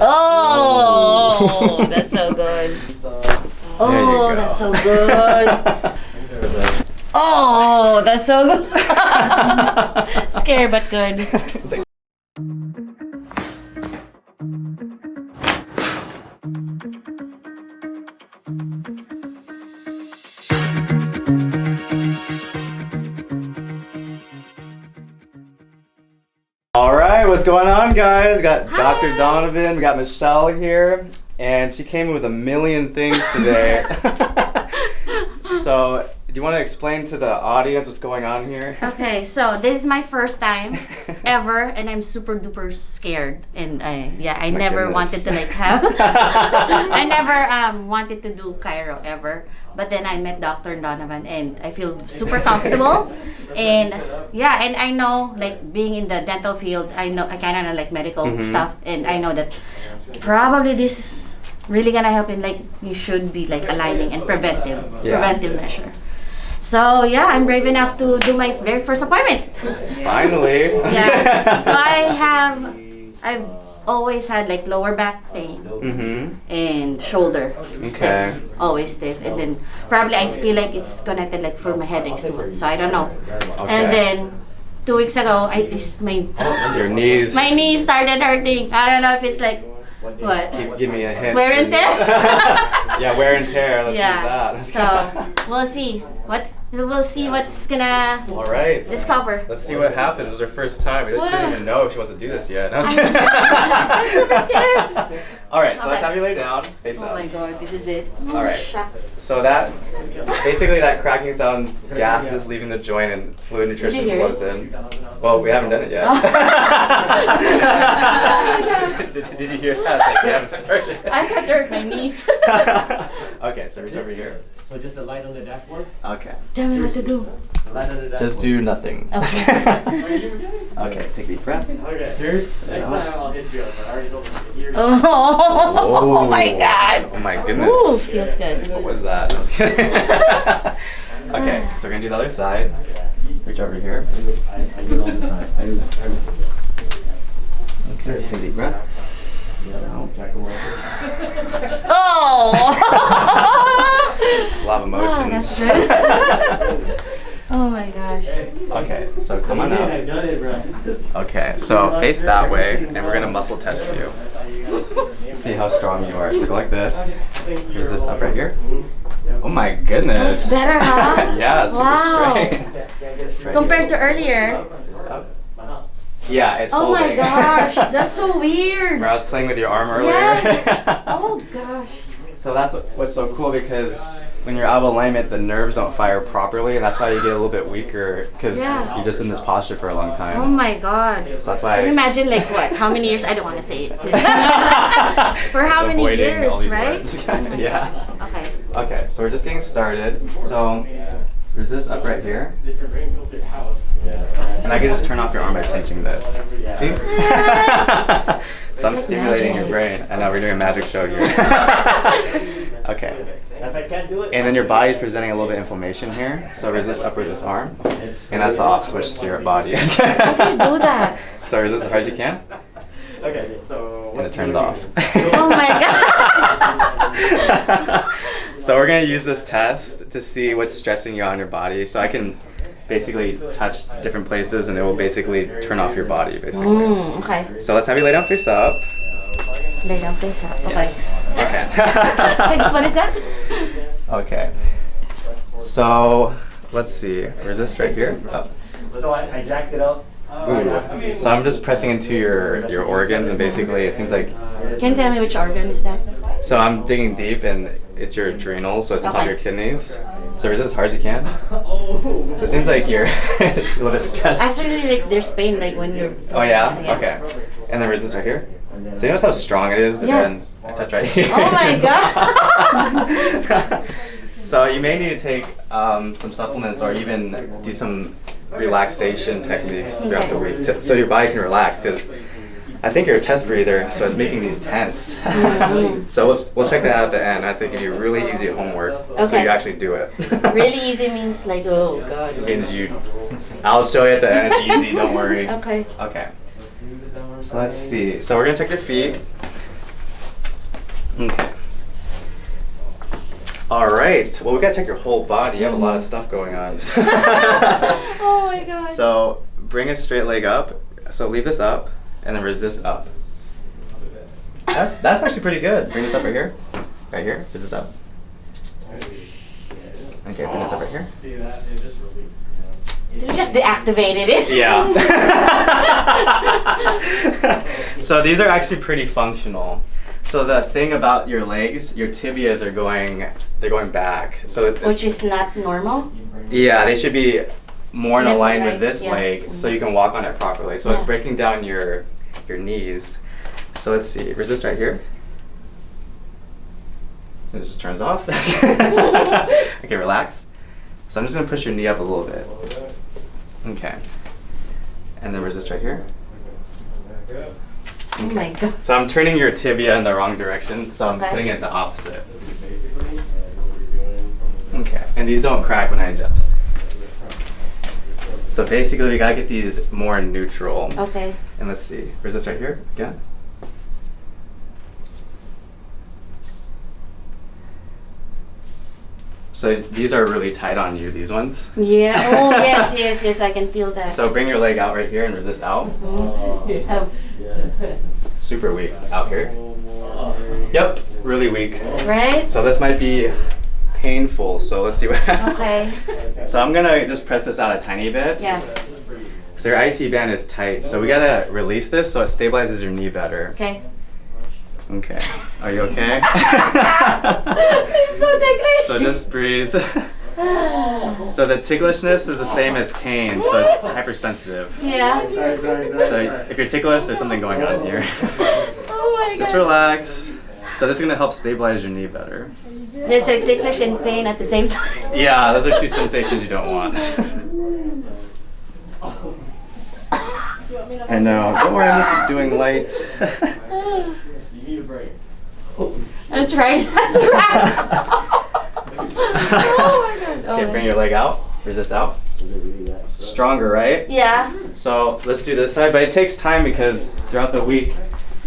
Oh, that's so good. Oh, that's so good. Oh, that's so good. Scary but good. It's like, all right, what's going on, guys? We got Dr. Donovan, we got Michelle here, and she came in with a million things today. So, do you want to explain to the audience what's going on here? Okay, so this is my first time ever, and I'm super duper scared. And I never wanted to like have. I never wanted to do chiro ever. But then I met Dr. Donovan, and I feel super comfortable. And yeah, and I know, like being in the dental field, I kind of know like medical stuff, and I know that probably this is really gonna help in like you should be like aligning and preventive measure. So yeah, I'm brave enough to do my very first appointment. Finally. Yeah. So I've always had like lower back pain and shoulder stiff, always stiff, and then probably I feel like it's connected like for my headaches too. So I don't know. And then 2 weeks ago, your knees. My knees started hurting. I don't know if it's like what. Give me a hint. Wear and tear. Yeah, wear and tear. Let's use that. So we'll see what's gonna discover. Let's see what happens. This is her first time. She doesn't even know if she wants to do this yet. No, I'm I'm super scared. All right, so let's have you lay down. Face up. Oh my god, this is it. Oh, all right. Shucks. So that cracking sound, gas is leaving the joint and fluid nutrition flows in. Well, we haven't done it yet. Did you hear that? Like, we haven't started. I got to hurt my knees. Okay, so reach over here. So just the light on the dashboard? Okay. Tell me what to do. Light on the dashboard. Just do nothing. Okay. Okay, take a deep breath. Okay. Next time I'll hit you up. I already told you. Oh my god. Oh my goodness. Ooh, feels good. What was that? No, I was kidding. Okay, so we're gonna do the other side. Reach over here. I do it all the time. Okay, take a deep breath. Oh! There's a lot of emotions. Oh, that's good. Oh my gosh. Okay, so come on I up. got it, bro. Okay, so face that way, and we're gonna muscle test you. See how strong you are. So go like this. Resist up right here. Oh my goodness. It's better, huh? Yeah, super straight. Right compared to earlier. Up. Yeah, it's Oh holding. my gosh, that's so weird. Where I was playing with your arm earlier. Yes. Oh gosh. So that's what's so cool, because when you're out of alignment, the nerves don't fire properly, and that's why you get a little bit weaker, because you're just in this posture for a long time. Oh my god. So that's why. Can you imagine like what? How many years? I don't want to say it. For how many years, right? Yeah. Okay. Okay, so we're just getting started. So resist up right here. And I can just turn off your arm by pinching this. See? So I'm stimulating your brain. I know, we're doing a magic show here. Okay. And then your body's presenting a little bit of inflammation here. So resist up with this arm. And that's the off switch to your body. How can you do that? So resist as hard as you can. Okay, so And it turns off. Oh my god. So we're going to use this test to see what's stressing you on your body. So I can basically touch different places, and it will basically turn off your body, basically. Okay. So let's have you lay down face up. Lay down face up. Okay. Yes. Okay. What is that? Okay. So let's see. Resist right here. Up. So I jacked it up. Ooh. So I'm just pressing into your organs, and basically it seems like. Can you tell me which organ is that? So I'm digging deep, and it's your adrenals, so it's on top of your kidneys. So resist as hard as you can. So it seems like you're a little bit stressed. Actually, like there's pain like when you're. Oh yeah? Okay. And then resist right here. So you notice how strong it is, but then I touch right here. Oh my god. So you may need to take some supplements, or even do some relaxation techniques throughout the week, so your body can relax, because I think you're a test breather, so it's making these tense. So we'll check that out at the end. I think it'd be really easy at homework, so you actually do it. Really easy means like, oh god. It means I'll show you at the end. It's easy, don't worry. Okay. Okay. So let's see. So we're gonna check your feet. Okay. All right. Well, we gotta check your whole body. You have a lot of stuff going on. Oh my god. So bring a straight leg up. So leave this up, and then resist up. That's actually pretty good. Bring this up right here. Right here. Resist up. Okay, bring this up right here. See that? It just released. You just deactivated it. Yeah. So these are actually pretty functional. So the thing about your legs, your tibias are going back. So Which is not normal. yeah, they should be more in Left and line right, with this yeah. leg, so you can walk on it properly. So it's Yeah. breaking down your knees. So let's see. Resist right here. And it just turns off. Okay, relax. So I'm just gonna push your knee up a little bit. Okay. And then resist right here. Oh my god. So I'm turning your tibia in the wrong direction, so I'm Okay. putting it the opposite. Okay. And these don't crack when I adjust. So basically, we gotta get these more neutral. Okay. And let's see. Resist right here again. So these are really tight on you, these ones. Yeah. Oh yes, I can feel that. So bring your leg out right here and resist out. Mhm. Oh. Super weak out here. Yep, really weak. Right? So this might be painful. So let's see what happens. Okay. So I'm gonna just press this out a tiny bit. Yeah. So your IT band is tight. So we gotta release this so it stabilizes your knee better. Okay. Okay. Are you okay? I'm so ticklish. So just breathe. So the ticklishness is the same as pain, so it's hypersensitive. Yeah. So if you're ticklish, there's something going on here. Oh my Just god. relax. So this is gonna help stabilize your knee better. There's a ticklish and pain at the same time. Yeah, those are two sensations you don't want. I know. Don't worry, I'm just doing light. You need a break. I'm trying not to laugh. Oh my god. Okay, bring your leg out. Resist out. Stronger, right? Yeah. So let's do this side, but it takes time because throughout the week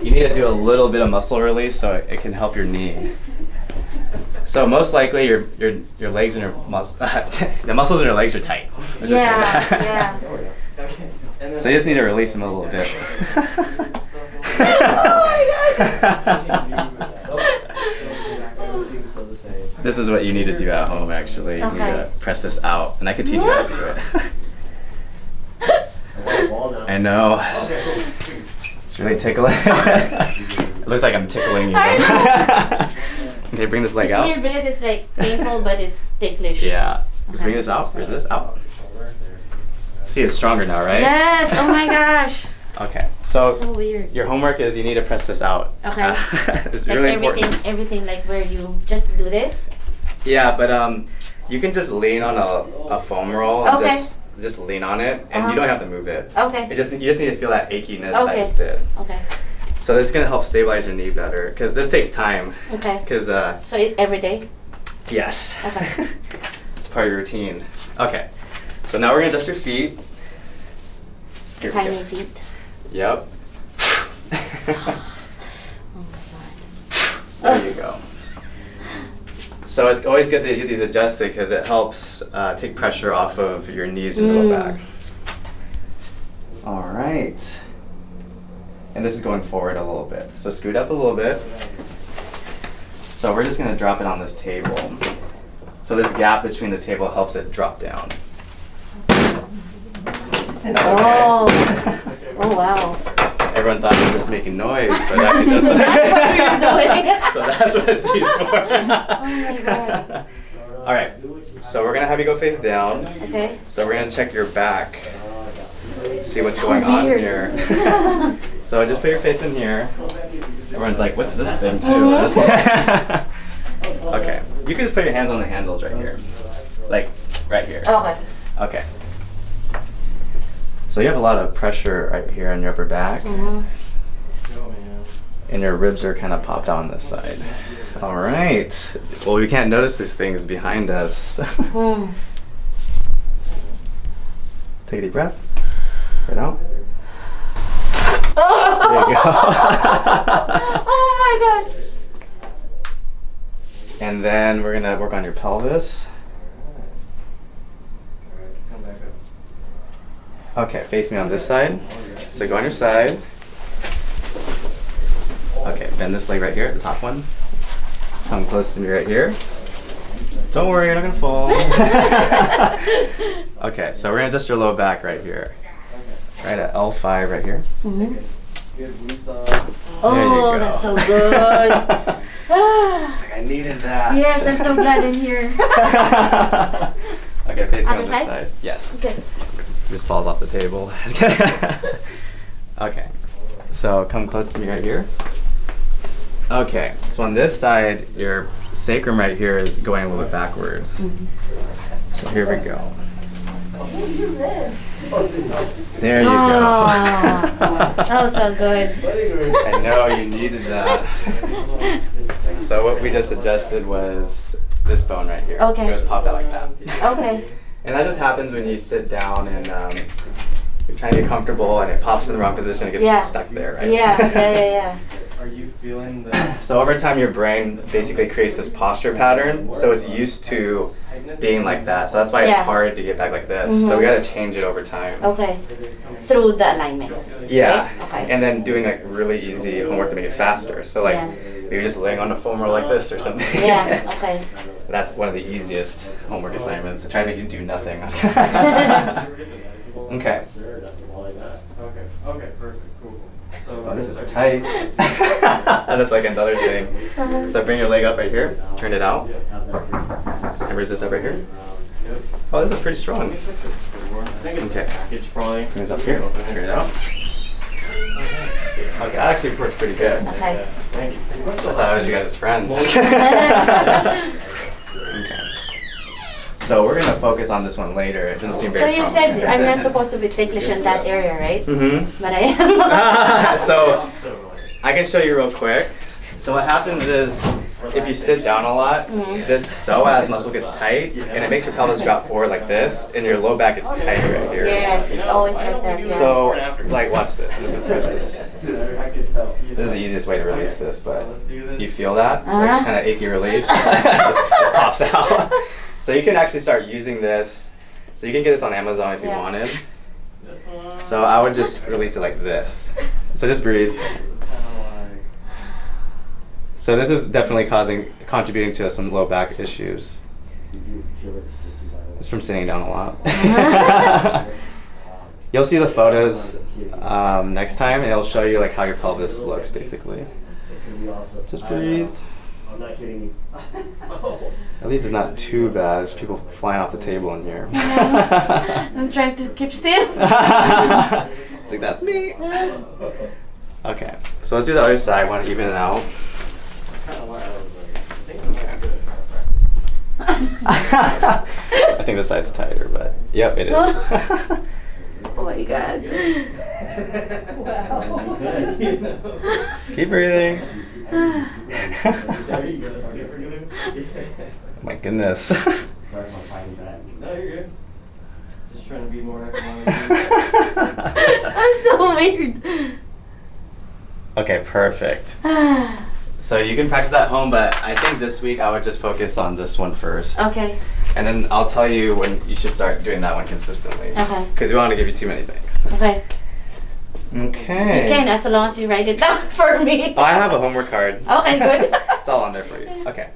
you need to do a little bit of muscle release so it can help your knee. So most likely your legs and your the muscles in your legs are tight. Let's just say Yeah. that. Yeah. So you just need to release them a little bit. Oh my god. This is what you need to do at home actually. You need Okay. to press this out and I could teach you how to do it. I know. It's really tickling. It looks like I'm tickling you. Okay, bring this leg It's out. weird because it's like painful but it's ticklish. Yeah. Okay. Bring this out. Resist out. See, it's stronger now, right? Yes. Oh my gosh. Okay. So So weird. your homework is you need to press this out. Okay. It's Like really everything, important. everything like where you just do this. Yeah, but you can just lean on a foam roll and Okay. just lean on it, and Uh-huh. you don't have to move it. Okay. You just need to feel that achiness that I Okay. just did. Okay. So this is gonna help stabilize your knee better because this takes time. Okay. Because So every day. yes, Okay. it's part of your routine. Okay, so now we're gonna dust your feet. Here we Tiny go. feet. Yep. Oh my god. There you go. So it's always good to get these adjusted because it helps take pressure off of your knees and lower back. All right. And this is going forward a little bit. So scoot up a little bit. So we're just gonna drop it on this table. So this gap between the table helps it drop down. That's okay. Oh. Oh wow. Everyone thought we were just making noise, but it actually does So something. that's what you're doing. So that's what it's used for. Oh my god. All right. So we're gonna have you go face down. Okay. So we're gonna check your back. See what's So going on weird. here. So just put your face in here. Everyone's like, what's this thing too? Mhm. Okay. You can just put your hands on the handles right here. Like right here. Okay. Okay. So you have a lot of pressure right here on your upper back. Mm-hmm. And your ribs are kind of popped out on this side. All right. Well, we can't notice these things behind us. Mm. Take a deep breath. Right out. Oh. There you go. Oh my god. And then we're gonna work on your pelvis. Okay, face me on this side. So go on your side. Okay, bend this leg right here, the top one. Come close to me right here. Don't worry, you're not gonna fall. Okay, so we're gonna adjust your low back right here. Right at L5 right here. Mm-hmm. Oh, that's so good. Just like I needed that. Yes, I'm so glad in here. Okay, face me on Other this side? side. Yes. Okay. This falls off the table. Okay, so come close to me right here. Okay, so on this side, your sacrum right here is going a little bit backwards. Mm-hmm. So here we go. There you go. That was so good. I know you needed that. So what we just adjusted was this bone right here. Okay. It was popped out like that. Okay. And that just happens when you sit down and you're trying to get comfortable and it pops in the wrong position and it gets stuck there, right? Yeah. Are you feeling the... So over time your brain basically creates this posture pattern, so it's used to being like that. So that's why it's hard to get back like this. So we gotta change it over time. Okay. Through the alignments. Yeah. Right? Okay. And then doing like really easy homework to make it faster. So like maybe just laying on the foam roll like this or something. Yeah, okay. That's one of the easiest homework assignments. To try to make you do nothing. Okay. Okay, perfect, cool. So Oh, this is tight. That's like another thing. So bring your leg up right here, turn it out, and raise this up right here. Oh, this is pretty strong. Okay. Package probably. Bring this up here, turn it out. Okay, that actually works pretty good. Okay. Thank you. I thought I was you guys' friend. Okay. So we're gonna focus on this one later. It doesn't seem So very you prominent. said I'm not supposed to be ticklish in that area, right? Mm-hmm. But I am. So I can show you real quick. So what happens is if you sit down a lot, this psoas muscle gets tight and it makes your pelvis drop forward like this and your low back gets tight right here. Yes, it's always like that. Yeah. So like watch this. I'm just gonna press this. This is the easiest way to release this, but do you feel that? Like it's kind of achy release. It pops out. So you can actually start using this. So you can get this on Amazon if you wanted. So I would just release it like this. So just breathe. So this is definitely contributing to some low back issues. It's from sitting down a lot. You'll see the photos next time, and it'll show you like how your pelvis looks basically. Just breathe. I'm not kidding you. At least it's not too bad. There's people flying off the table in here. I'm trying to keep still. It's like, that's me. Okay, so let's do the other side. I want to even it out. I think this side's tighter, but yep, it is. Oh my god. Keep breathing. My goodness. No, you're good. Just trying to be more economic. I'm so weird. Okay, perfect. So you can practice at home, but I think this week I would just focus on this one first. Okay. And then I'll tell you when you should start doing that one consistently. Okay. Because we want to give you too many things. Okay. Okay. You can, as long as you write it down for me. Oh, I have a homework card. Okay, good. It's all on there for you. Okay.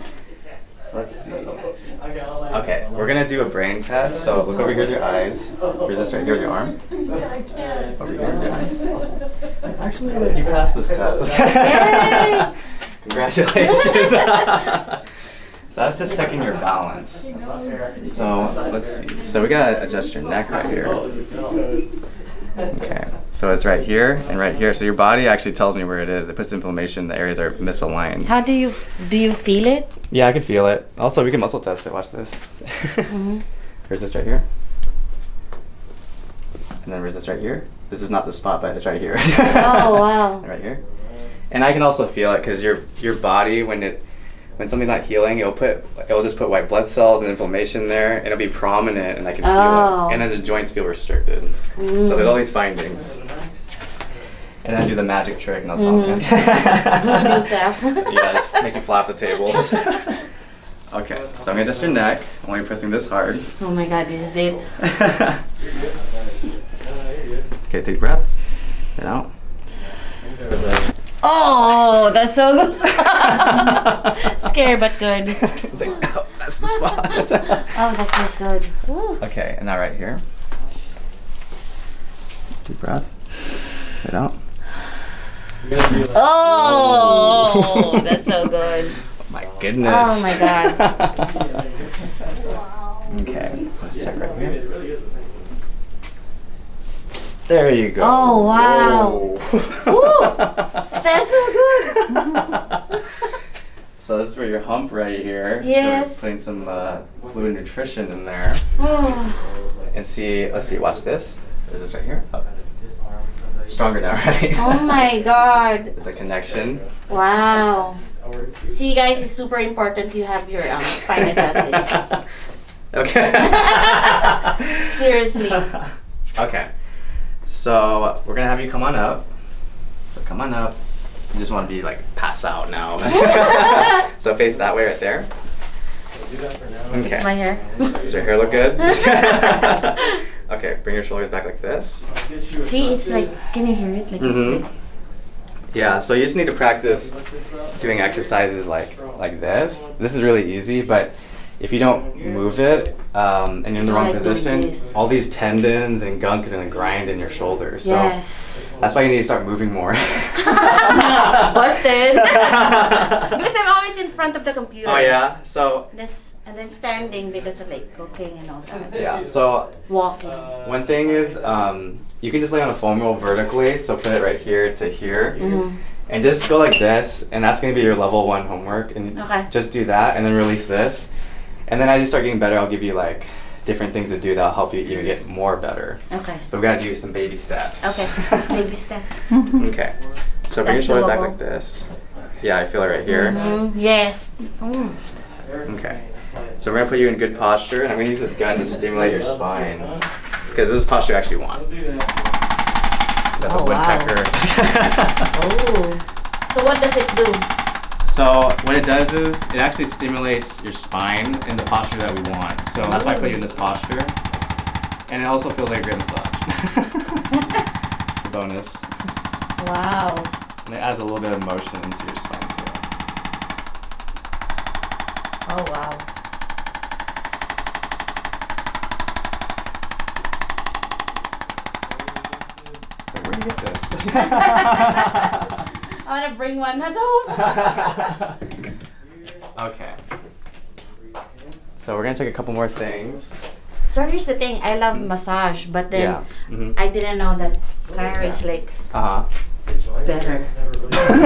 So let's see. Okay, we're gonna do a brain test. So look over here with your eyes. Resist right here with your arm. Over here with your eyes. Actually, you passed this test. Yay! Congratulations. So that's just checking your balance. So let's see. So we gotta adjust your neck right here. Okay. So it's right here and right here. So your body actually tells me where it is. It puts inflammation. The areas are misaligned. How do you feel it? Yeah, I can feel it. Also, we can muscle test it. Watch this. Resist right here. And then resist right here. This is not the spot, but it's right here. Oh, wow. Right here. And I can also feel it because your body, when something's not healing, it'll just put white blood cells and inflammation there, and it'll be prominent, and I can feel it. And then the joints feel restricted. So there's all these findings. And then do the magic trick, and I'll tell you. Voodoo stuff. Yeah, it just makes you fly off the table. Okay, so I'm gonna adjust your neck. I'm only pressing this hard. Oh my god, this is it. Okay, take a breath. Get out. Oh, that's so good. Scary but good. It's like, oh, that's the spot. Oh, that feels good. Ooh. Okay, and now right here. Deep breath. Get out. Oh, that's so good. My goodness. Oh my god. Okay, let's check right here. There you go. Oh, wow. Ooh, that's so good. So that's for your hump right here. Yes. So we're putting some fluid nutrition in there. Oh. And see, let's see, watch this. There's this right here. Oh. Stronger now, right? Oh my god. There's a connection. Wow. See guys, it's super important you have your spine adjusted. Okay. Seriously. Okay. So we're gonna have you come on up. So come on up. You just want to be like pass out now. So face that way right there. Okay. It's my hair. Does your hair look good? Okay, bring your shoulders back like this. See, it's like, can you hear it? Like, it's like, Yeah, so you just need to practice doing exercises like this. This is really easy, but if you don't move it and you're in the wrong like doing position, this. all these tendons and gunk is gonna grind in your shoulders. So yes. that's why you need to start moving more. Busted. Because I'm always in front of the computer. Oh yeah, so And then standing because of like cooking and all that. yeah, so Walking. one thing is you can just lay on a foam roll vertically, so put it right here to here. And just go like this, and that's gonna be your level 1 homework. And Okay. just do that, and then release this. And then as you start getting better, I'll give you like different things to do that'll help you even get more better. Okay. But we gotta do some baby steps. Okay. Baby steps. Okay. So bring your That's shoulder back doable. like this. Yeah, I feel it right here. Yes. Okay. So we're gonna put you in good posture, and I'm gonna use this gun to stimulate your spine. Because this is posture you actually want. That's a woodpecker. Oh. So what does it do? So what it does is it actually stimulates your spine in the posture that we want. So that's why I put you in this posture. And it also feels like a great massage. It's a bonus. Wow. And it adds a little bit of motion into your spine too. Oh wow. Like, where do you get this? I want to bring one at home. Okay. So we're gonna take a couple more things. So here's the thing, I love massage, but then Yeah. I didn't know that chiro is like better. or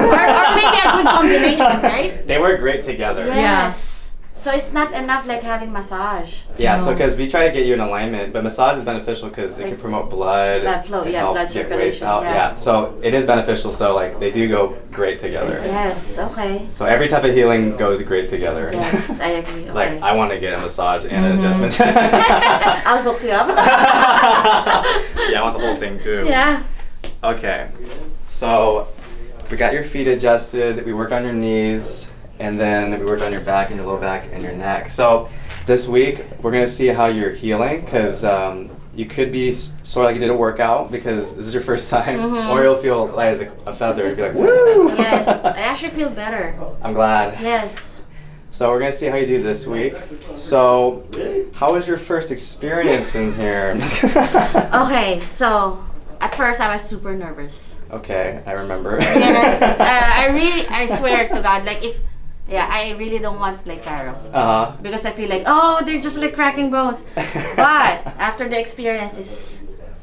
maybe a good combination, right? They work great together. Yes. So it's not enough like having massage. Yeah, so because we try to get you in alignment, but massage is beneficial because it can promote blood flow, and yeah, help blood get waste circulation, out. yeah. Yeah, so it is beneficial. So like they do go great together. Yes, okay. So every type of healing goes great together. Yes, I agree. Okay. Like I want to get a massage and an adjustment. I'll hook you up. Yeah, I want the whole thing too. Yeah. Okay, so we got your feet adjusted. We worked on your knees. And then we worked on your back and your low back and your neck. So this week we're gonna see how you're healing because you could be sort of like you did a workout because this is your first time, or you'll feel light as a feather and be like, woo! Yes, I actually feel better. I'm glad. Yes. So we're gonna see how you do this week. So how was your first experience in here? Okay, so at first I was super nervous. Okay, I remember. Yes, I swear to God, like I really don't want like chiro. Because I feel like, oh, they're just like cracking bones. But after the experience,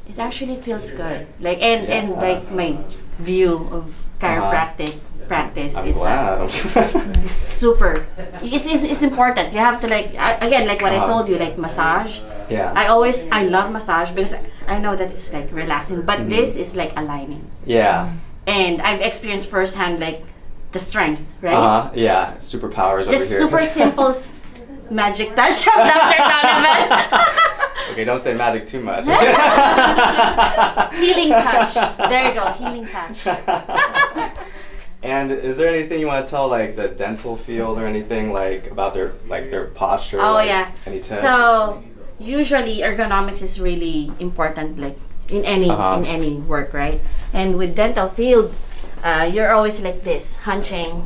it actually feels good. Like and like my view of chiropractic practice I'm is glad. super. It's important. You have to like again like what I told you, like massage. Yeah. I love massage because I know that it's like relaxing, but this is like aligning. Yeah. And I've experienced firsthand like the strength, right? Yeah. Superpowers over here. Just super simple magic touch of DrDonovan. Okay, don't say magic too much. Healing touch. There you go, healing touch. And is there anything you want to tell like the dental field or anything like about their posture? Oh like, yeah. Any tips? So usually ergonomics is really important, like in any work, right? And with dental field, you're always like this, hunching,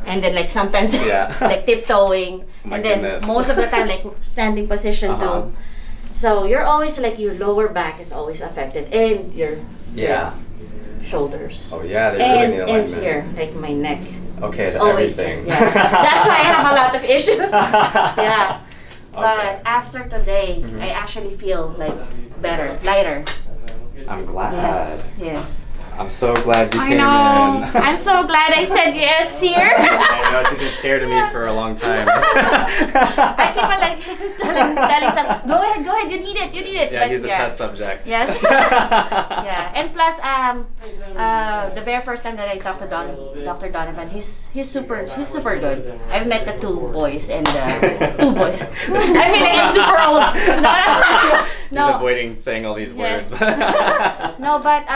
and then like sometimes like tiptoeing, and then goodness. most of the time like standing position too. So you're always like your lower back is always affected, and your shoulders. Oh yeah, they really need alignment. And here, like my neck. Okay, It's so always everything. Yeah. That's why I have a lot of issues. Yeah. Okay. But after today, I actually feel like better, lighter. I'm glad. Yes. I'm so glad you I came know. in. I'm so glad I said yes here. I know, she's been scared of me for a long time. I keep on like telling some, go ahead, you need it. Yeah, But, he's a test subject. Yes. Yeah, and plus, the very first time that I talked to Dr. Donovan, he's super good. I've met the two boys and two boys. I feel like I'm super old. No. He's avoiding saying all these words. Yes. No, but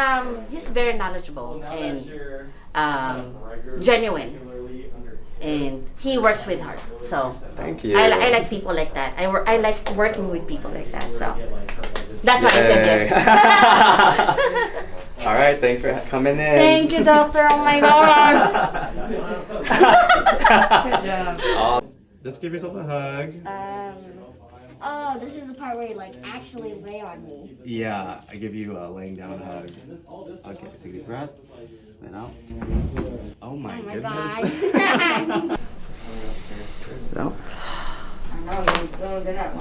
he's very knowledgeable and genuine, and he works with heart. So thank you. I like people like that. I like working with people like that. So that's why I said yes. All right, thanks for coming in. Thank you, doctor. Oh my god. Good job. Just give yourself a hug. Oh, this is the part where you like actually lay on me. Yeah, I give you a laying down hug. Okay, take a deep breath. Then out. Oh my goodness. God. No.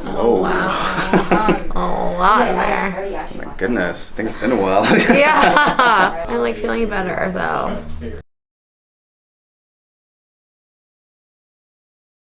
Oh wow. Oh wow there. My goodness, I think it's been a while. Yeah. I'm like feeling better though.